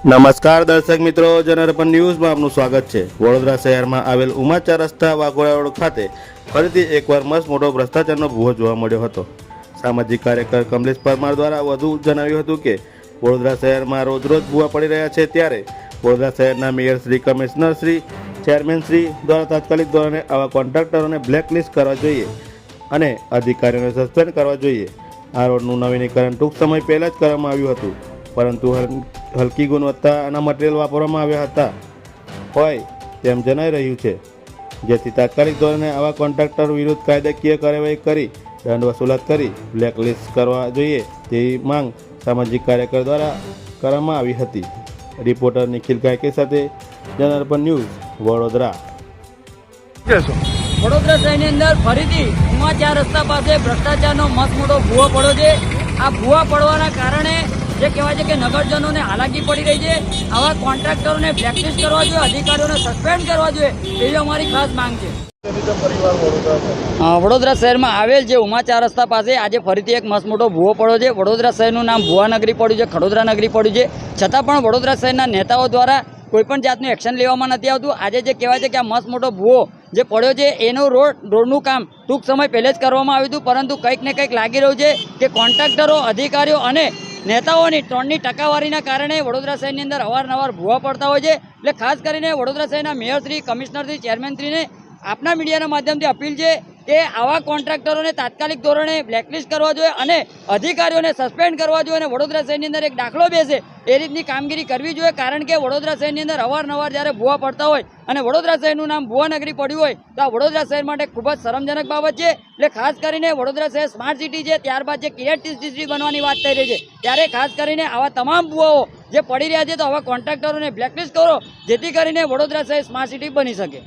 નમસ્કાર દર્શક મિત્રો, જનઅર્પણ ન્યૂઝમાં આપનું સ્વાગત છે। વડોદરા શહેરમાં આવેલ ઉમા રસ્તા વાઘોડા રોડ ખાતે ફરીથી એકવાર મસ્ત મોટો ભ્રષ્ટાચારનો ભૂવો જોવા મળ્યો હતો। સામાજિક કાર્યકર કમલેશ પરમાર દ્વારા વધુ જણાવ્યું હતું કે વડોદરા શહેરમાં રોજ ભૂવા પડી રહ્યા છે, ત્યારે વડોદરા શહેરના mayor Shri, commissioner Shri, chairman Shri દ્વારા તાત્કાલિક ધોરણે આવા કોન્ટ્રાક્ટરોને બ્લેકલિસ્ટ કરવા જોઈએ અને અધિકારીઓને સસ્પેન્ડ કરવા જોઈએ। આ રોડનું નવીનીકરણ ટૂંક સમય પહેલાં જ કરવામાં આવ્યું હતું, પરંતુ હલકી ગુણવત્તાના મટીરિયલ વાપરવામાં આવ્યા હતા હોય તેમ જણાઈ રહ્યું છે, જેથી તાત્કાલિક ધોરણે આવા કોન્ટ્રાક્ટર વિરુદ્ધ કાયદાકીય કાર્યવાહી કરી દંડ વસૂલાત કરી બ્લેકલિસ્ટ કરવા જોઈએ તેવી માંગ સામાજિક કાર્યકર દ્વારા કરવામાં આવી હતી। રિપોર્ટર નિખિલ ગાયકે સાથે જનઅર્પણ ન્યૂઝ, વડોદરા। વડોદરા શહેરની અંદર ફરીથી ઉમા રસ્તા પાસે ભ્રષ્ટાચારનો મસ્ત મોટો ભૂવો પડ્યો છે। આ ભૂવા પડવાના કારણે જે કહેવાય છે કે નગરજનોને હાલાકી પડી રહી છે। આવા કોન્ટ્રાક્ટરોને બ્લેકલિસ્ટ કરવા જોઈએ, અધિકારીઓને સસ્પેન્ડ કરવા જોઈએ એવી અમારી ખાસ માંગ છે। વડોદરા શહેરમાં આવેલ જે ઉમા રસ્તા પાસે આજે ફરીથી એક મસ્ત મોટો ભૂવો પડ્યો છે। વડોદરા શહેરનું નામ ભુવા નગરી પડ્યું છે, ખડોદરા નગરી પડ્યું છે, છતાં પણ વડોદરા શહેરના નેતાઓ દ્વારા કોઈપણ જાતનું એક્શન લેવામાં નથી આવતું। આજે જે કહેવાય છે કે આ મસ્ત મોટો ભૂવો જે પડ્યો છે એનો રોડનું કામ ટૂંક સમય પહેલે જ કરવામાં આવ્યું હતું, પરંતુ કંઈક ને કંઈક લાગી રહ્યું છે કે કોન્ટ્રાક્ટરો, અધિકારીઓ અને નેતાઓની ટોનની ટકાવારીના કારણે વડોદરા શહેરની અંદર અવારનવાર ભૂવા પડતા હોય છે। એટલે ખાસ કરીને વડોદરા શહેરના મેયરશ્રી, કમિશનરશ્રી, ચેરમેનશ્રીને આપના મીડિયાના માધ્યમથી અપીલ છે કે આવા કોન્ટ્રાક્ટરોને તાત્કાલિક ધોરણે બ્લેકલિસ્ટ કરવા જોઈએ અને અધિકારીઓને સસ્પેન્ડ કરવા જોઈએ અને વડોદરા શહેરની અંદર એક દાખલો બેસે એ રીતની કામગીરી કરવી જોઈએ, કારણ કે વડોદરા શહેરની અંદર અવારનવાર જ્યારે ભૂવા પડતા હોય અને વડોદરા શહેરનું નામ ભુવા નગરી પડ્યું હોય તો આ વડોદરા શહેર માટે ખૂબ જ શરમજનક બાબત છે। એટલે ખાસ કરીને વડોદરા શહેર સ્માર્ટ સિટી છે, ત્યારબાદ જે ક્રિએટિવ સિટી બનવાની વાત થઈ રહી છે, ત્યારે ખાસ કરીને આવા તમામ ભૂવાઓ જે પડી રહ્યા છે તો આવા કોન્ટ્રાક્ટરોને બ્લેકલિસ્ટ કરો, જેથી કરીને વડોદરા શહેર સ્માર્ટ સિટી બની શકે।